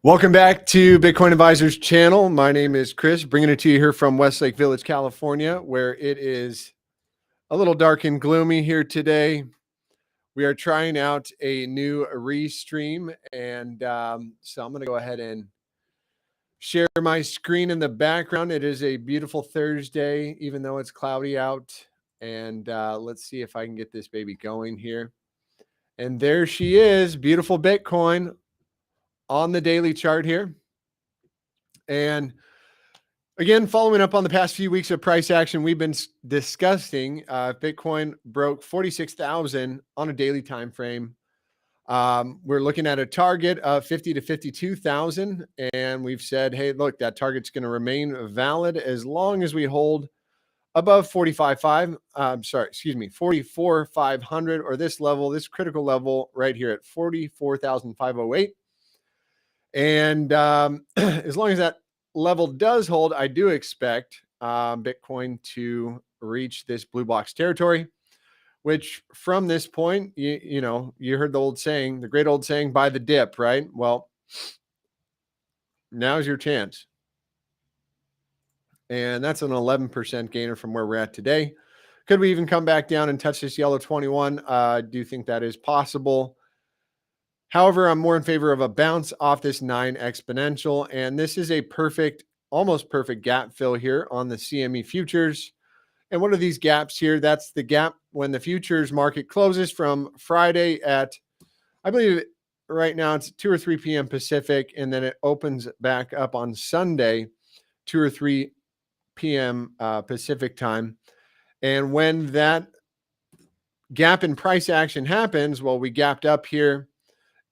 Welcome back to Bitcoin Advisors channel. My name is Chris, bringing it to you here from Westlake Village, California, where it is a little dark and gloomy here today. We are trying out a new restream, and so I'm going to go ahead and share my screen in the background. It is a beautiful Thursday, even though it's cloudy out, and let's see if I can get this baby going here. And there she is, beautiful Bitcoin on the daily chart here. And again, following up on the past few weeks of price action, we've been discussing Bitcoin broke 46,000 on a daily time frame. We're looking at a target of 50 to 52,000, and we've said, hey, look, that target's going to remain valid as long as we hold above 44,500, or this level, this critical level right here at 44,508. And as long as that level does hold, I do expect Bitcoin to reach this blue box territory, which from this point, you heard the old saying, the great old saying, buy the dip, right? Well, now's your chance. And that's an 11% gainer from where we're at today. Could we even come back down and touch this yellow 21? I do think that is possible. However, I'm more in favor of a bounce off this 9 exponential, and this is a perfect, almost perfect gap fill here on the CME futures. And what are these gaps here? That's the gap when the futures market closes from Friday at, I believe right now it's 2 or 3 p.m. Pacific, and then it opens back up on Sunday, 2 or 3 p.m. Pacific time. And when that gap in price action happens, well, we gapped up here.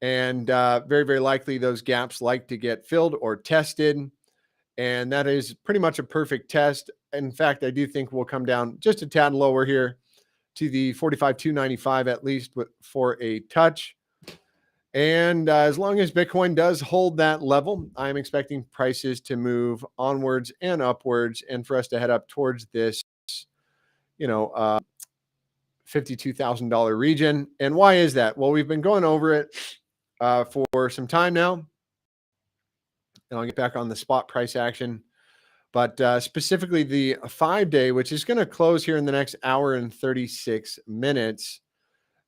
And very, very likely those gaps like to get filled or tested. And that is pretty much a perfect test. In fact, I do think we'll come down just a tad lower here to the 45,295 at least for a touch. And as long as Bitcoin does hold that level, I'm expecting prices to move onwards and upwards, and for us to head up towards this, $52,000 region. And why is that? Well, we've been going over it for some time now, and I'll get back on the spot price action, but specifically the 5-day, which is going to close here in the next hour and 36 minutes.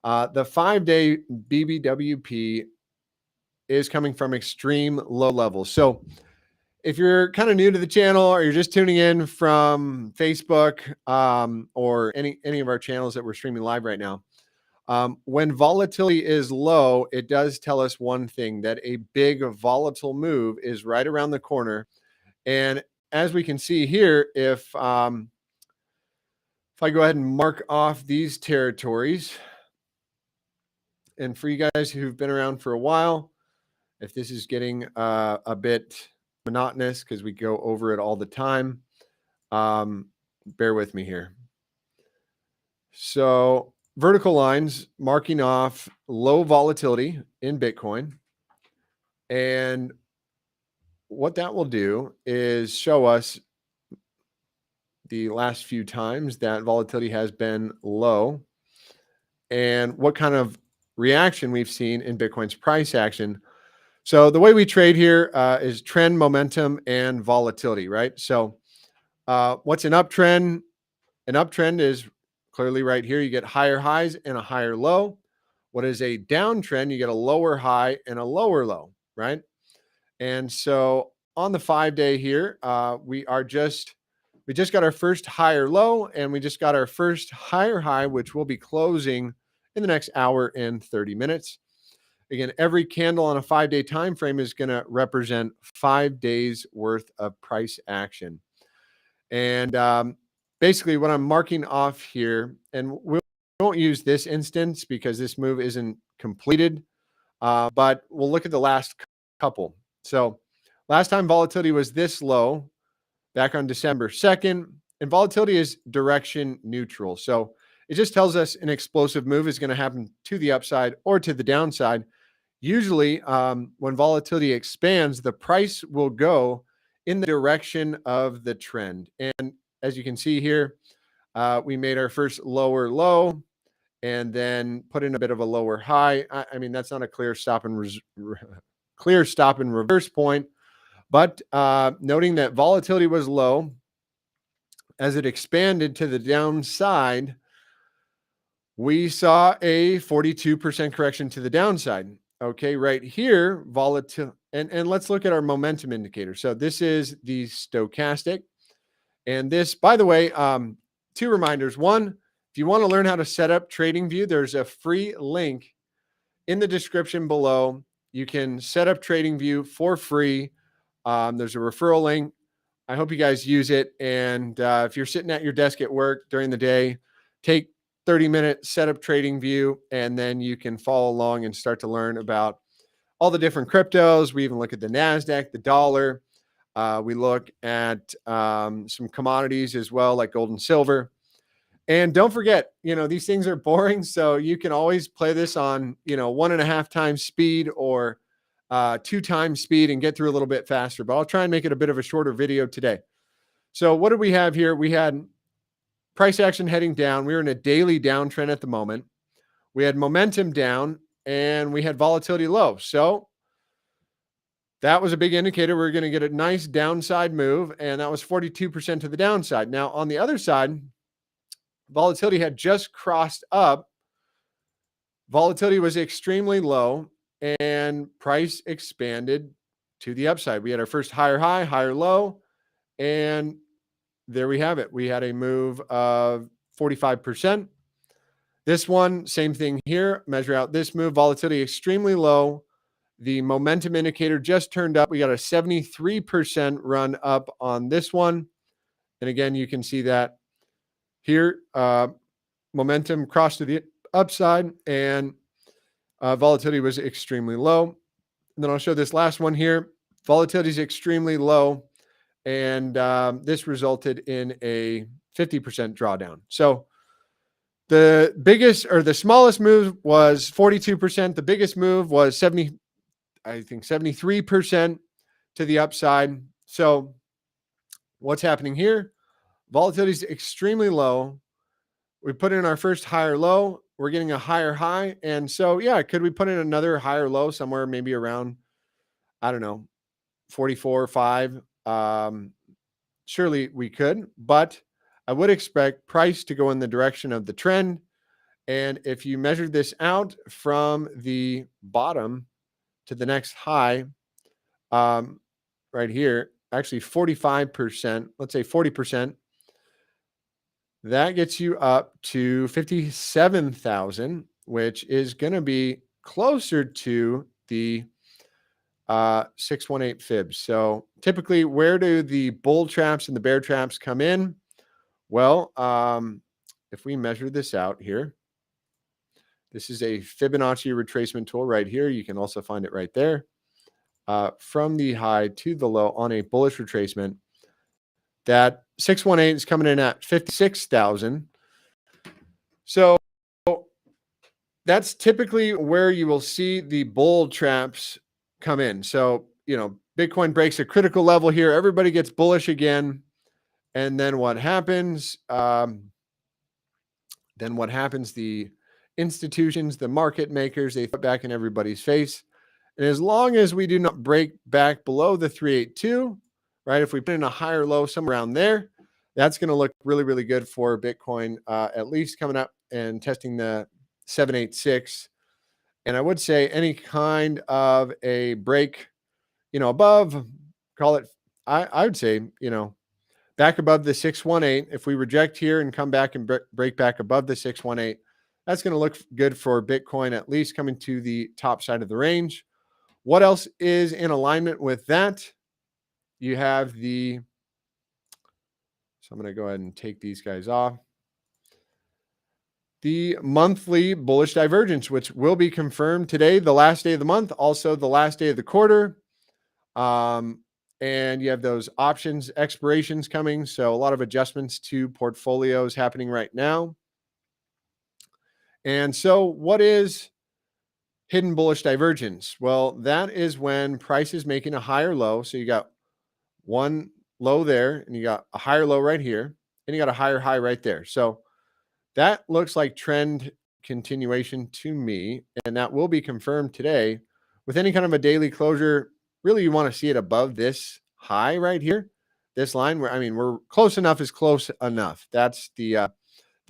The 5-day BBWP is coming from extreme low levels. So if you're kind of new to the channel, or you're just tuning in from Facebook or any of our channels that we're streaming live right now, when volatility is low, it does tell us one thing, that a big volatile move is right around the corner. And as we can see here, if I go ahead and mark off these territories, and for you guys who've been around for a while, if this is getting a bit monotonous because we go over it all the time, bear with me here. So vertical lines marking off low volatility in Bitcoin. And what that will do is show us the last few times that volatility has been low and what kind of reaction we've seen in Bitcoin's price action. So the way we trade here is trend, momentum, and volatility, right? So what's an uptrend? An uptrend is clearly right here. You get higher highs and a higher low. What is a downtrend? You get a lower high and a lower low, right? And so on the 5-day here, we just got our first higher low, and we just got our first higher high, which will be closing in the next hour and 30 minutes. Again, every candle on a 5-day time frame is going to represent 5 days worth of price action. And basically what I'm marking off here, and we won't use this instance because this move isn't completed, but we'll look at the last couple. So last time volatility was this low, back on December 2nd, and volatility is direction neutral. So it just tells us an explosive move is going to happen to the upside or to the downside. Usually when volatility expands, the price will go in the direction of the trend. And as you can see here, we made our first lower low and then put in a bit of a lower high. I mean, that's not a clear stop and clear stop and reverse point. But noting that volatility was low, as it expanded to the downside, we saw a 42% correction to the downside. Okay, right here, volatility. And let's look at our momentum indicator. So this is the stochastic. And this, by the way, two reminders. One, if you want to learn how to set up TradingView, there's a free link in the description below. You can set up TradingView for free. There's a referral link. I hope you guys use it. And if you're sitting at your desk at work during the day, take 30 minutes, set up TradingView, and then you can follow along and start to learn about all the different cryptos. We even look at the Nasdaq, the dollar. We look at some commodities as well, like gold and silver. And don't forget, these things are boring. So you can always play this on, 1.5 times speed or 2 times speed and get through a little bit faster. But I'll try and make it a bit of a shorter video today. So what did we have here? We had price action heading down. We were in a daily downtrend at the moment. We had momentum down and we had volatility low. So that was a big indicator. We're going to get a nice downside move. And that was 42% to the downside. Now on the other side, volatility had just crossed up. Volatility was extremely low and price expanded to the upside. We had our first higher high, higher low, and there we have it. We had a move of 45%. This one, same thing here. Measure out this move. Volatility extremely low. The momentum indicator just turned up. We got a 73% run up on this one. And again, you can see that here. Momentum crossed to the upside and volatility was extremely low. And then I'll show this last one here. Volatility is extremely low. And this resulted in a 50% drawdown. So the biggest or the smallest move was 42%. The biggest move was 73% to the upside. So what's happening here? Volatility is extremely low. We put in our first higher low. We're getting a higher high. And so, yeah, could we put in another higher low somewhere maybe around, I don't know, 44 or 5? Surely we could, but I would expect price to go in the direction of the trend. And if you measure this out from the bottom to the next high, right here, actually 45%, let's say 40%, that gets you up to 57,000, which is going to be closer to the 618 fibs. So typically, where do the bull traps and the bear traps come in? Well, if we measure this out here, this is a Fibonacci retracement tool right here. You can also find it right there. From the high to the low on a bullish retracement, that 618 is coming in at 56,000. So that's typically where you will see the bull traps come in. So, Bitcoin breaks a critical level here. Everybody gets bullish again. And then what happens? The institutions, the market makers, they put back in everybody's face. And as long as we do not break back below the 382, right? If we put in a higher low somewhere around there, that's going to look really, really good for Bitcoin, at least coming up and testing the 786. And I would say any kind of a break, above, call it, I would say, back above the 618. If we reject here and come back and break back above the 618, that's going to look good for Bitcoin, at least coming to the top side of the range. What else is in alignment with that? You have so I'm going to go ahead and take these guys off. The monthly bullish divergence, which will be confirmed today, the last day of the month, also the last day of the quarter. And you have those options expirations coming. So a lot of adjustments to portfolios happening right now. And so what is hidden bullish divergence? Well, that is when price is making a higher low. So you got one low there and you got a higher low right here and you got a higher high right there. So that looks like trend continuation to me. And that will be confirmed today with any kind of a daily closure, really you want to see it above this high right here, this line where, I mean, we're close enough is close enough. That's the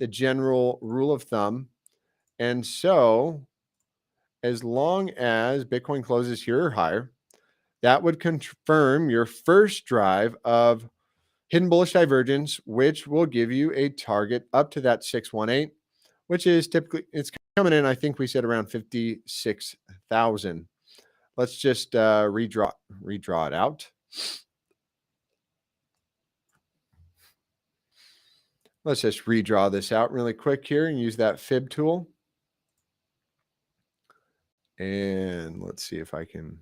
general rule of thumb. And so as long as Bitcoin closes here or higher, that would confirm your first drive of hidden bullish divergence, which will give you a target up to that 618, which is typically, it's coming in, I think we said around 56,000. Let's just redraw it out. Let's just redraw this out really quick here and use that fib tool. And let's see if I can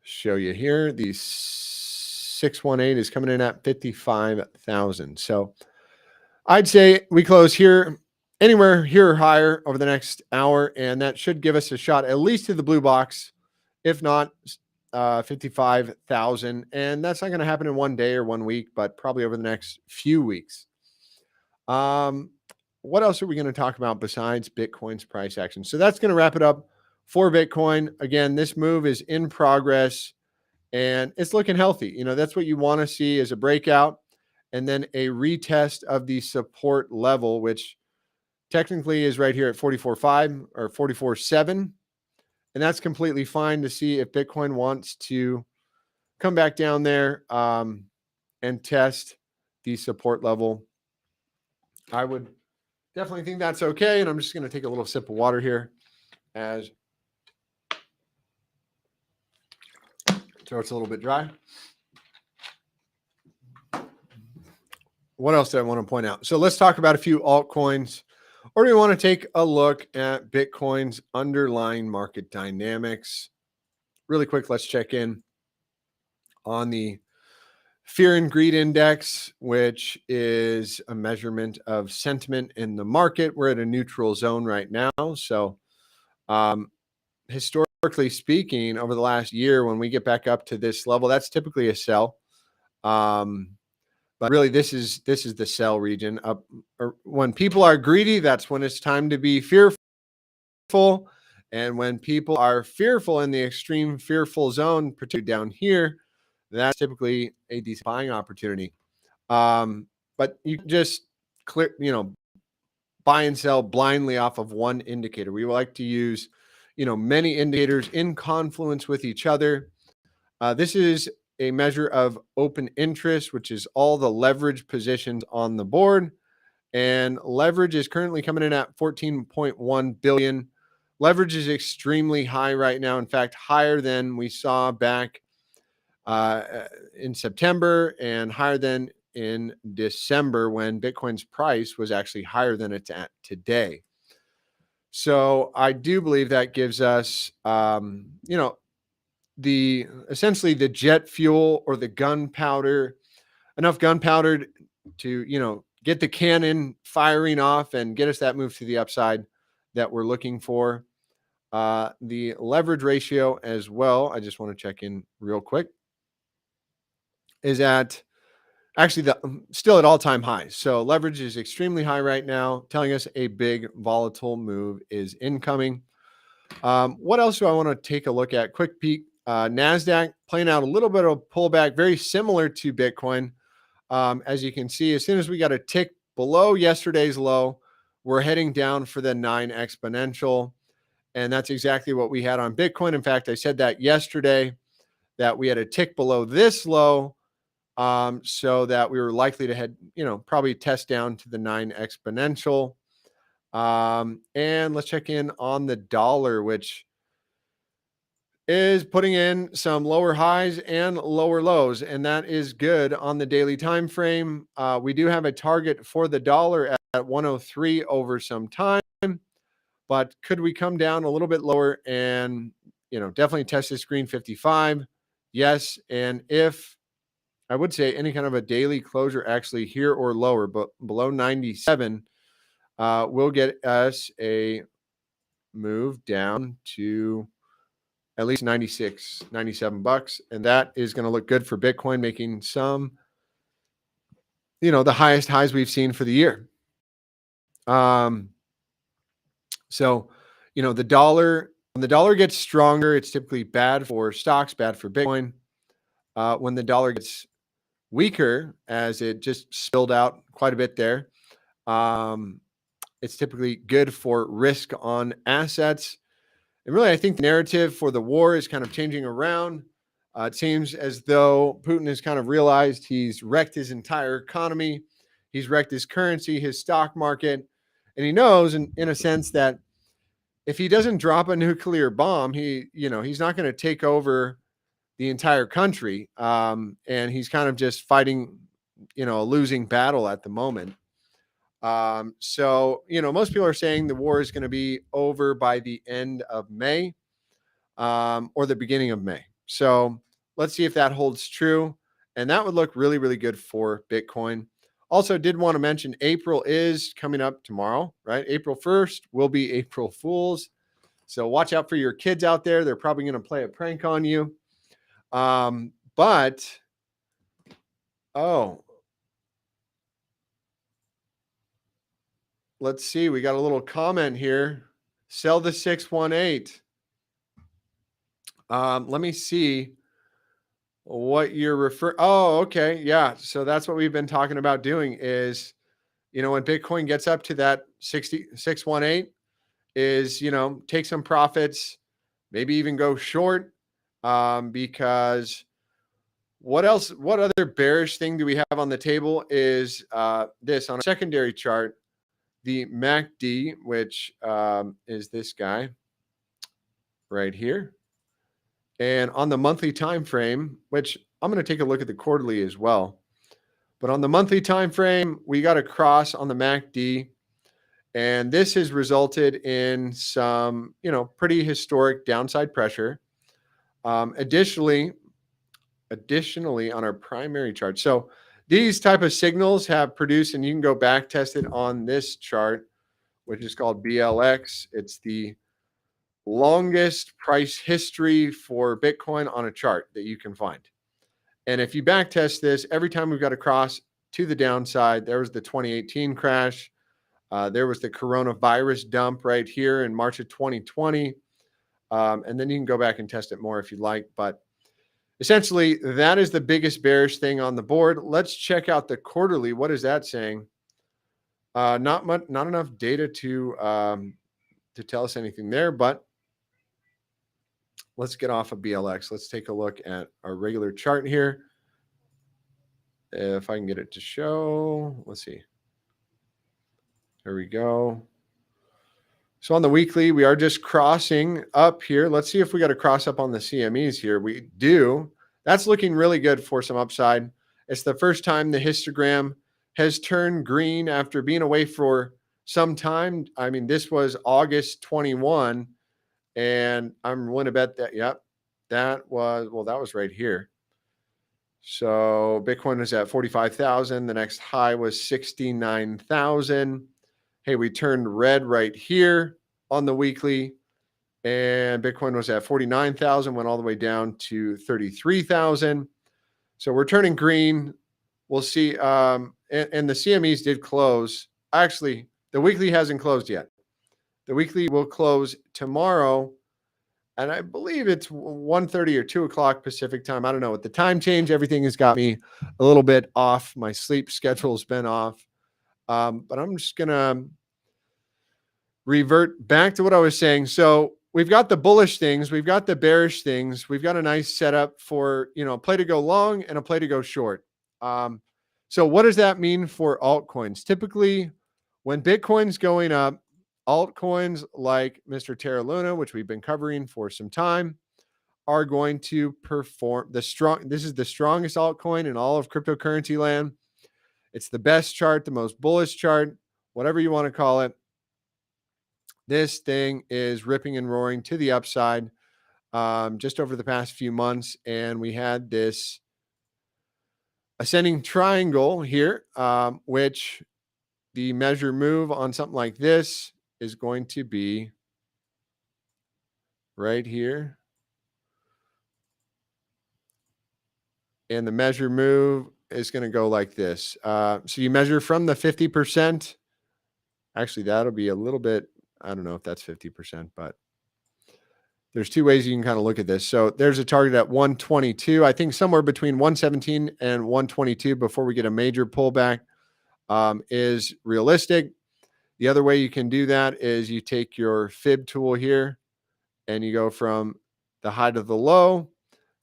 show you here. The 618 is coming in at 55,000. So I'd say we close here, anywhere here or higher over the next hour, and that should give us a shot at least to the blue box, if not 55,000. And that's not going to happen in one day or 1 week, but probably over the next few weeks. What else are we going to talk about besides Bitcoin's price action? So that's going to wrap it up for Bitcoin. Again, this move is in progress and it's looking healthy. You know, that's what you want to see is a breakout and then a retest of the support level, which technically is right here at 44.5 or 44.7. And that's completely fine to see if Bitcoin wants to come back down there and test the support level. I would definitely think that's okay. And I'm just going to take a little sip of water here as throat's a little bit dry. What else do I want to point out? So let's talk about a few altcoins, or do we want to take a look at Bitcoin's underlying market dynamics? Really quick, let's check in on the Fear and Greed Index, which is a measurement of sentiment in the market. We're at a neutral zone right now. So historically speaking, over the last year, when we get back up to this level, that's typically a sell. But really, this is the sell region. When people are greedy, that's when it's time to be fearful. And when people are fearful in the extreme fearful zone, particularly down here, that's typically a decent buying opportunity. But you can just buy and sell blindly off of one indicator. We like to use, many indicators in confluence with each other. This is a measure of open interest, which is all the leverage positions on the board. And leverage is currently coming in at 14.1 billion. Leverage is extremely high right now. In fact, higher than we saw back in September and higher than in December when Bitcoin's price was actually higher than it's at today. So I do believe that gives us, essentially the jet fuel or the gunpowder, enough gunpowder to, get the cannon firing off and get us that move to the upside that we're looking for. The leverage ratio as well, I just want to check in real quick, is at actually still at all-time highs. So leverage is extremely high right now, telling us a big volatile move is incoming. What else do I want to take a look at? Quick peek. Nasdaq playing out a little bit of pullback, very similar to Bitcoin. As you can see, as soon as we got a tick below yesterday's low, we're heading down for the 9 exponential. And that's exactly what we had on Bitcoin. In fact, I said that yesterday, that we had a tick below this low, so that we were likely to head, probably test down to the 9 exponential. And let's check in on the dollar, which is putting in some lower highs and lower lows, and that is good on the daily time frame. We do have a target for the dollar at 103 over some time, but could we come down a little bit lower and definitely test this green 55? Yes. And if I would say any kind of a daily closure actually here or lower, but below 97 will get us a move down to at least 96, 97 bucks. And that is going to look good for Bitcoin, making some, the highest highs we've seen for the year. So, the dollar When the dollar gets stronger, it's typically bad for stocks, bad for Bitcoin. When the dollar gets weaker, as it just spilled out quite a bit there, it's typically good for risk on assets. And really, I think the narrative for the war is kind of changing around. It seems as though Putin has kind of realized he's wrecked his entire economy. He's wrecked his currency, his stock market. And he knows in a sense that if he doesn't drop a nuclear bomb, he's not going to take over the entire country. And he's kind of just fighting, a losing battle at the moment. So, most people are saying the war is going to be over by the end of May, or the beginning of May. So let's see if that holds true. And that would look really, really good for Bitcoin. Also, did want to mention April is coming up tomorrow, right? April 1st will be April Fools. So watch out for your kids out there. They're probably going to play a prank on you. Let's see. We got a little comment here. Sell the 618. Let me see what you're referring. Oh, okay. Yeah. So that's what we've been talking about doing is, when Bitcoin gets up to that 618 is, take some profits, maybe even go short, because what other bearish thing do we have on the table is this on a secondary chart, the MACD, which is this guy right here. And on the monthly time frame, which I'm going to take a look at the quarterly as well. But on the monthly time frame, we got a cross on the MACD. And this has resulted in some, pretty historic downside pressure. Additionally, on our primary chart. So these type of signals have produced, and you can go back test it on this chart, which is called BLX. It's the longest price history for Bitcoin on a chart that you can find. And if you back test this, every time we've got a cross to the downside, there was the 2018 crash. There was the coronavirus dump right here in March of 2020. And then you can go back and test it more if you'd like. But essentially, that is the biggest bearish thing on the board. Let's check out the quarterly. What is that saying? Not enough data to tell us anything there, but let's get off of BLX. Let's take a look at our regular chart here. If I can get it to show, let's see. There we go. So on the weekly, we are just crossing up here. Let's see if we got a cross up on the CMEs here. We do. That's looking really good for some upside. It's the first time the histogram has turned green after being away for some time. I mean, this was August 21, and I'm willing to bet that, yep, that was right here. So Bitcoin was at 45,000. The next high was 69,000. Hey, we turned red right here on the weekly, and Bitcoin was at 49,000, went all the way down to 33,000. So we're turning green. We'll see. And the CMEs did close. Actually, the weekly hasn't closed yet. The weekly will close tomorrow, and I believe it's 1:30 or 2 o'clock Pacific time. I don't know. With the time change, everything has got me a little bit off. My sleep schedule's been off. But I'm just going to revert back to what I was saying. So we've got the bullish things. We've got the bearish things. We've got a nice setup for, a play to go long and a play to go short. So what does that mean for altcoins? Typically, when Bitcoin's going up, altcoins like Mr. Terra Luna, which we've been covering for some time, are going to perform this is the strongest altcoin in all of cryptocurrency land. It's the best chart, the most bullish chart, whatever you want to call it. This thing is ripping and roaring to the upside just over the past few months. And we had this ascending triangle here, which the measure move on something like this is going to be right here. And the measure move is going to go like this. So you measure from the 50%. Actually, that'll be a little bit, I don't know if that's 50%, but there's two ways you can kind of look at this. So there's a target at 122. I think somewhere between 117 and 122 before we get a major pullback is realistic. The other way you can do that is you take your fib tool here and you go from the high to the low.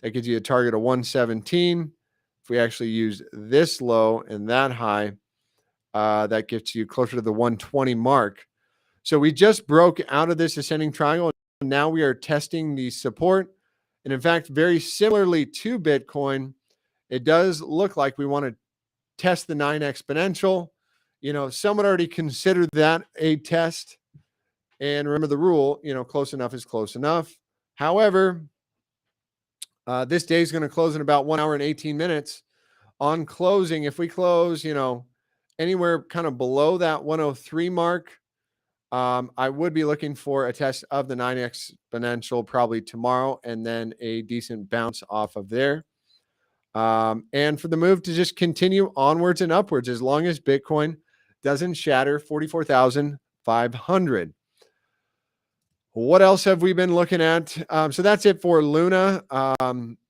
That gives you a target of 117. If we actually use this low and that high, that gets you closer to the 120 mark. So we just broke out of this ascending triangle. Now we are testing the support. And in fact, very similarly to Bitcoin, it does look like we want to test the 9 exponential. You know, someone already considered that a test. And remember the rule, you know, close enough is close enough. However, this day is going to close in about 1 hour and 18 minutes. On closing, if we close, you know, anywhere kind of below that 103 mark, I would be looking for a test of the 9 exponential probably tomorrow, and then a decent bounce off of there. And for the move to just continue onwards and upwards as long as Bitcoin doesn't shatter 44,500. What else have we been looking at? So that's it for Luna.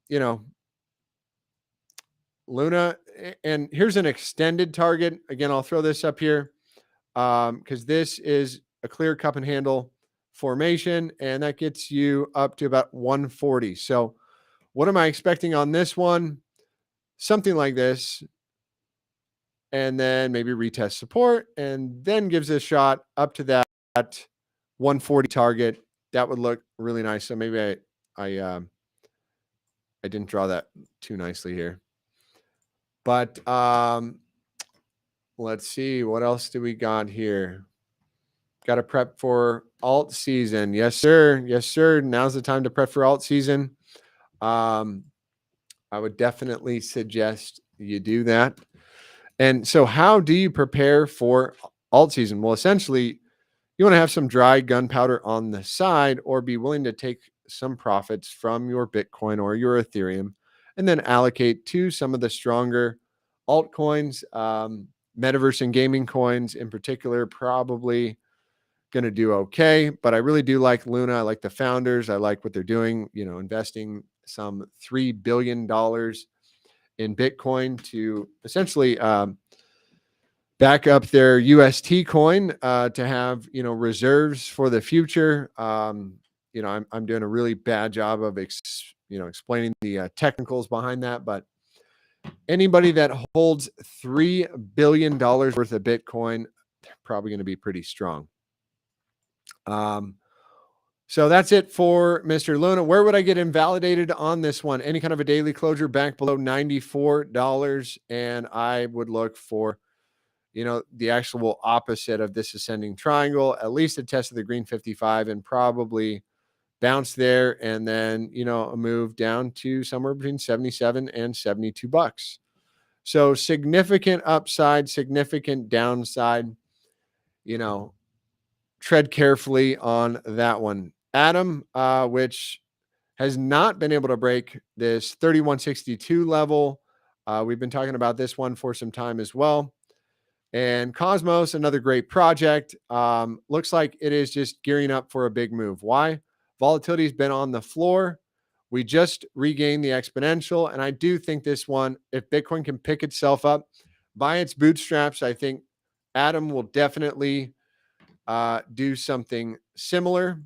You know, Luna, and here's an extended target. Again, I'll throw this up here because this is a clear cup and handle formation, and that gets you up to about 140. So what am I expecting on this one? Something like this, and then maybe retest support, and then gives a shot up to that 140 target. That would look really nice. So maybe I didn't draw that too nicely here, but let's see what else do we got here. Got to prep for alt season. Yes, sir. Yes, sir. Now's the time to prep for alt season. I would definitely suggest you do that. And so how do you prepare for alt season? Well, essentially, you want to have some dry gunpowder on the side, or be willing to take some profits from your Bitcoin or your Ethereum and then allocate to some of the stronger altcoins, metaverse and gaming coins in particular, probably going to do okay. But I really do like Luna. I like the founders. I like what they're doing, you know, investing some $3 billion in Bitcoin to essentially back up their UST coin to have, you know, reserves for the future. You know, I'm doing a really bad job of, explaining the technicals behind that, but anybody that holds $3 billion worth of Bitcoin, they're probably going to be pretty strong. So that's it for Mr. Luna. Where would I get invalidated on this one? Any kind of a daily closure back below $94. And I would look for, you know, the actual opposite of this ascending triangle, at least a test of the green 55 and probably bounce there. And then, you know, a move down to somewhere between 77 and 72 bucks. So significant upside, significant downside, you know, tread carefully on that one. Atom, which has not been able to break this 3162 level. We've been talking about this one for some time as well. And Cosmos, another great project. Looks like it is just gearing up for a big move. Why? Volatility has been on the floor. We just regained the exponential. And I do think this one, if Bitcoin can pick itself up by its bootstraps, I think Atom will definitely do something similar.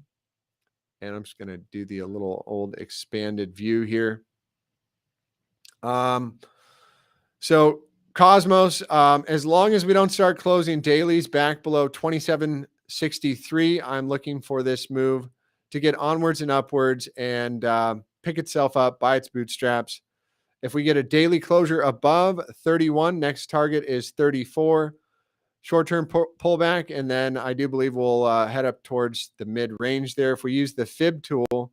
And I'm just going to do the little old expanded view here. So Cosmos, as long as we don't start closing dailies back below 2763, I'm looking for this move to get onwards and upwards and pick itself up by its bootstraps. If we get a daily closure above 31, next target is 34. Short-term pullback, and then I do believe we'll head up towards the mid-range there. If we use the fib tool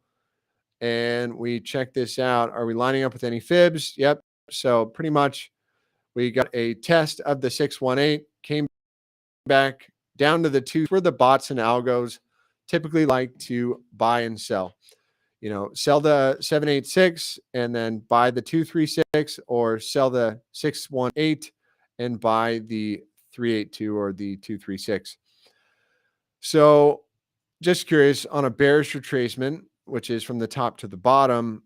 and we check this out, are we lining up with any fibs? Yep. So pretty much we got a test of the 618, came back down to the 2, where the bots and algos typically like to buy and sell. You know, sell the 786 and then buy the 236, or sell the 618 and buy the 382 or the 236. So just curious, on a bearish retracement, which is from the top to the bottom.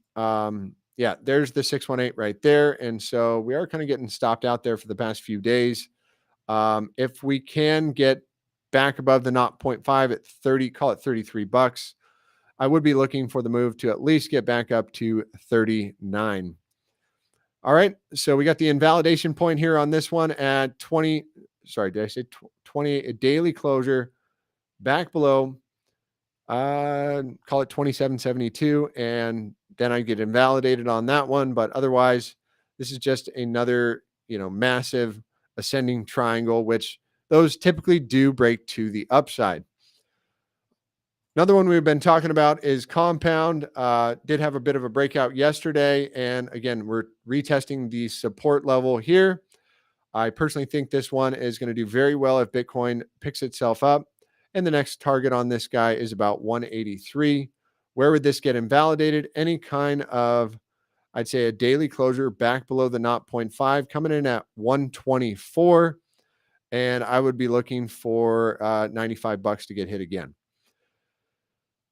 Yeah, there's the 618 right there. And so we are kind of getting stopped out there for the past few days. If we can get back above the 0.5 at 30, call it $33, I would be looking for the move to at least get back up to 39. All right. So we got the invalidation point here on this one at 20. Sorry, did I say 20? A daily closure back below, call it 2772. And then I get invalidated on that one. But otherwise, this is just another, massive ascending triangle, which those typically do break to the upside. Another one we've been talking about is Compound. Did have a bit of a breakout yesterday. And again, we're retesting the support level here. I personally think this one is going to do very well if Bitcoin picks itself up. And the next target on this guy is about 183. Where would this get invalidated? Any kind of, I'd say, a daily closure back below the 0.5, coming in at 124. And I would be looking for $95 to get hit again.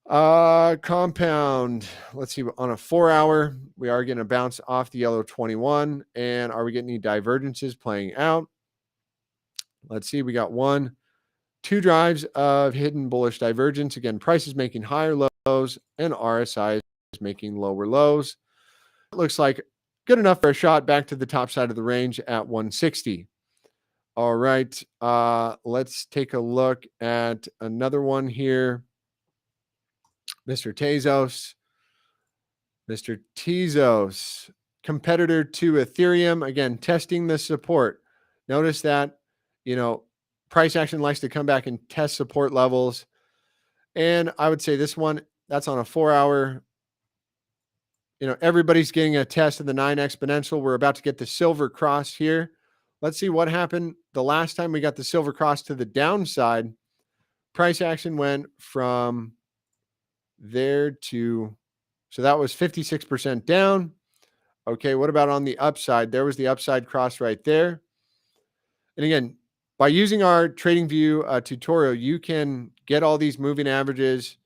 Compound, let's see, on a 4-hour, we are going to bounce off the yellow 21. And are we getting any divergences playing out? Let's see, we got 2 drives of hidden bullish divergence. Again, price is making higher lows and RSI is making lower lows. It looks like good enough for a shot back to the top side of the range at 160. All right, let's take a look at another one here. Mr. Tezos. Mr. Tezos, competitor to Ethereum. Again, testing the support. Notice that, price action likes to come back and test support levels. And I would say this one, that's on a 4-hour. Everybody's getting a test of the 9 exponential. We're about to get the silver cross here. Let's see what happened the last time we got the silver cross to the downside. Price action went from there to, so that was 56% down. Okay, what about on the upside? There was the upside cross right there. And again, by using our TradingView tutorial, you can get all these moving averages.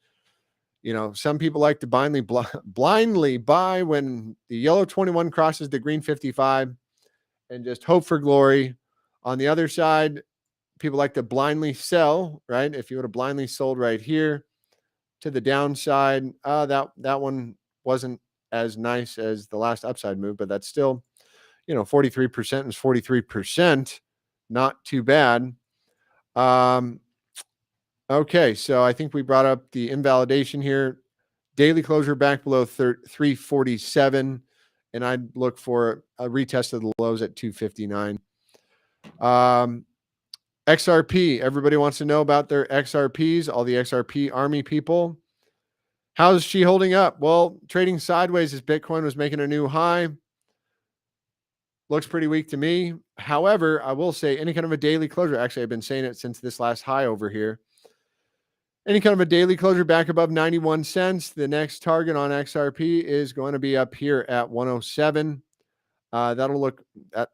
Some people like to blindly buy when the yellow 21 crosses the green 55 and just hope for glory. On the other side, people like to blindly sell, right? If you would have blindly sold right here to the downside, that one wasn't as nice as the last upside move, but that's still, 43% is 43%. Not too bad. Okay, so I think we brought up the invalidation here. Daily closure back below 347, and I'd look for a retest of the lows at 259. XRP, everybody wants to know about their XRPs, all the XRP army people. How's she holding up? Well, trading sideways as Bitcoin was making a new high. Looks pretty weak to me. However, I will say any kind of a daily closure, actually, I've been saying it since this last high over here. Any kind of a daily closure back above 91 cents. The next target on XRP is going to be up here at 107. That'll look at,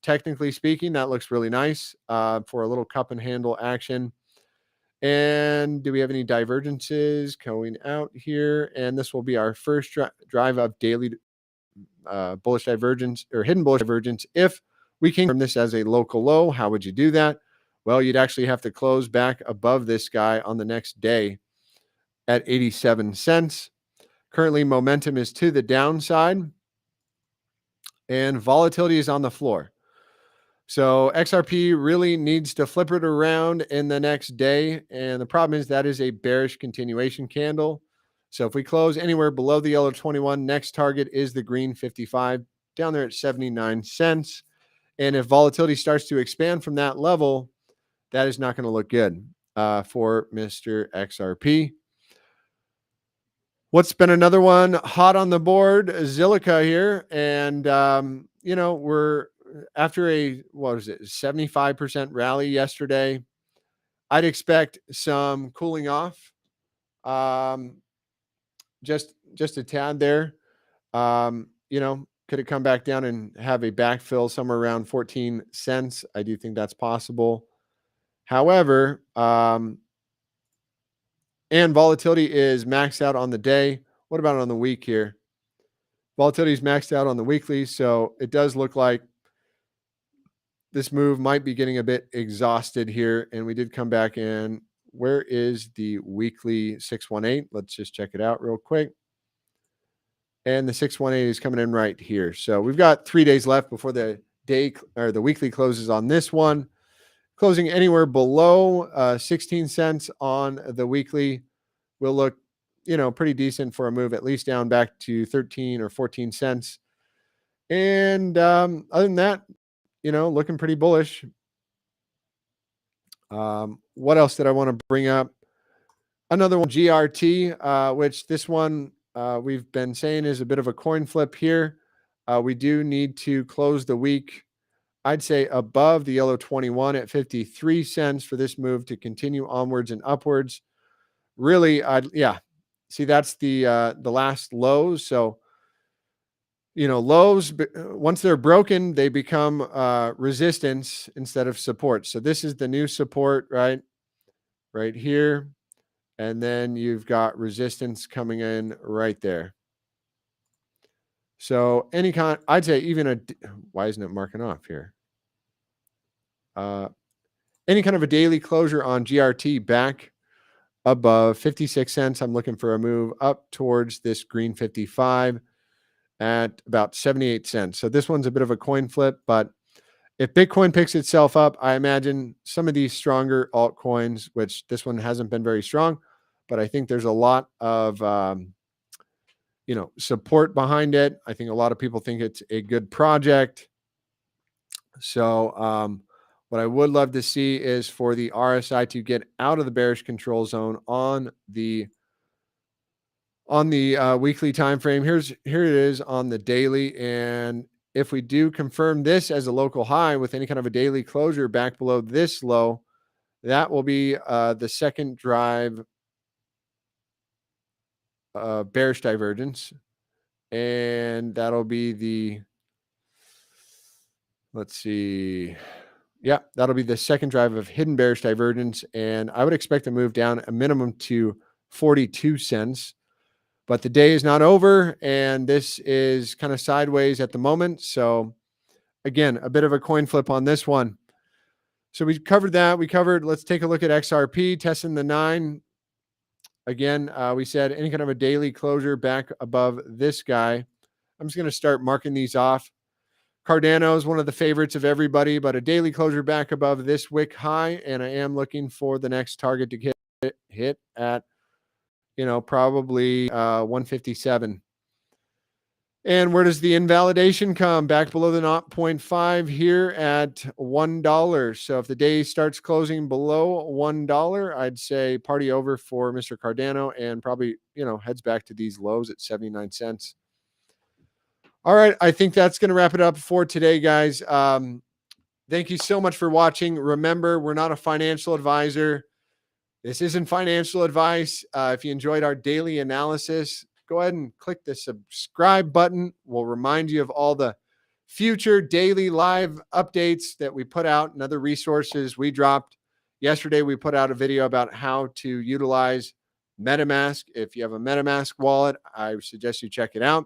technically speaking, that looks really nice for a little cup and handle action. And do we have any divergences going out here? And this will be our first drive of daily bullish divergence or hidden bullish divergence. If we can confirm this as a local low, how would you do that? Well, you'd actually have to close back above this guy on the next day at 87 cents. Currently, momentum is to the downside and volatility is on the floor. So XRP really needs to flip it around in the next day. And the problem is that is a bearish continuation candle. So if we close anywhere below the yellow 21, next target is the green 55 down there at 79 cents. And if volatility starts to expand from that level, that is not going to look good for Mr. XRP. What's been another one hot on the board? Zilliqa here. And, we're after a, 75% rally yesterday. I'd expect some cooling off. Just a tad there. Could it come back down and have a backfill somewhere around 14 cents? I do think that's possible. However, and volatility is maxed out on the day. What about on the week here? Volatility is maxed out on the weekly, so it does look like this move might be getting a bit exhausted here, and we did come back in. Where is the weekly 618? Let's just check it out real quick. And the 618 is coming in right here. So we've got 3 days left before the day or the weekly closes on this one. Closing anywhere below 16 cents on the weekly will look, pretty decent for a move, at least down back to 13 or 14 cents. And other than that, looking pretty bullish. What else did I want to bring up? Another one, GRT, which this one we've been saying is a bit of a coin flip here. We do need to close the week, I'd say, above the yellow 21 at 53 cents for this move to continue onwards and upwards. Really, see, that's the last lows. So, lows, once they're broken, they become resistance instead of support. So this is the new support, right here. And then you've got resistance coming in right there. So I'd say even why isn't it marking off here? Any kind of a daily closure on GRT back above 56 cents. I'm looking for a move up towards this green 55 at about 78 cents. So this one's a bit of a coin flip, but if Bitcoin picks itself up, I imagine some of these stronger altcoins, which this one hasn't been very strong, but I think there's a lot of, support behind it. I think a lot of people think it's a good project. So what I would love to see is for the RSI to get out of the bearish control zone on the weekly time frame. Here it is on the daily, and if we do confirm this as a local high with any kind of a daily closure back below this low, that will be the second drive bearish divergence, and that'll be let's see. Yeah, that'll be the second drive of hidden bearish divergence, and I would expect to move down a minimum to 42 cents. But the day is not over, and this is kind of sideways at the moment. So again, a bit of a coin flip on this one. So we covered that. Let's take a look at XRP, testing the 9. Again, we said any kind of a daily closure back above this guy. I'm just going to start marking these off. Cardano is one of the favorites of everybody, but a daily closure back above this wick high, and I am looking for the next target to hit at, probably 157. And where does the invalidation come? Back below the 0.5 here at $1. So if the day starts closing below $1, I'd say party over for Mr. Cardano, and probably, heads back to these lows at 79 cents. All right, I think that's going to wrap it up for today, guys. Thank you so much for watching. Remember, we're not a financial advisor. This isn't financial advice. If you enjoyed our daily analysis, go ahead and click the subscribe button. We'll remind you of all the future daily live updates that we put out and other resources we dropped. Yesterday, we put out a video about how to utilize MetaMask. If you have a MetaMask wallet, I suggest you check it out.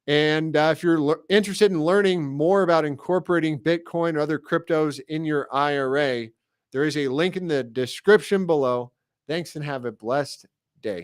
And if you're interested in learning more about incorporating Bitcoin or other cryptos in your IRA, there is a link in the description below. Thanks, and have a blessed day.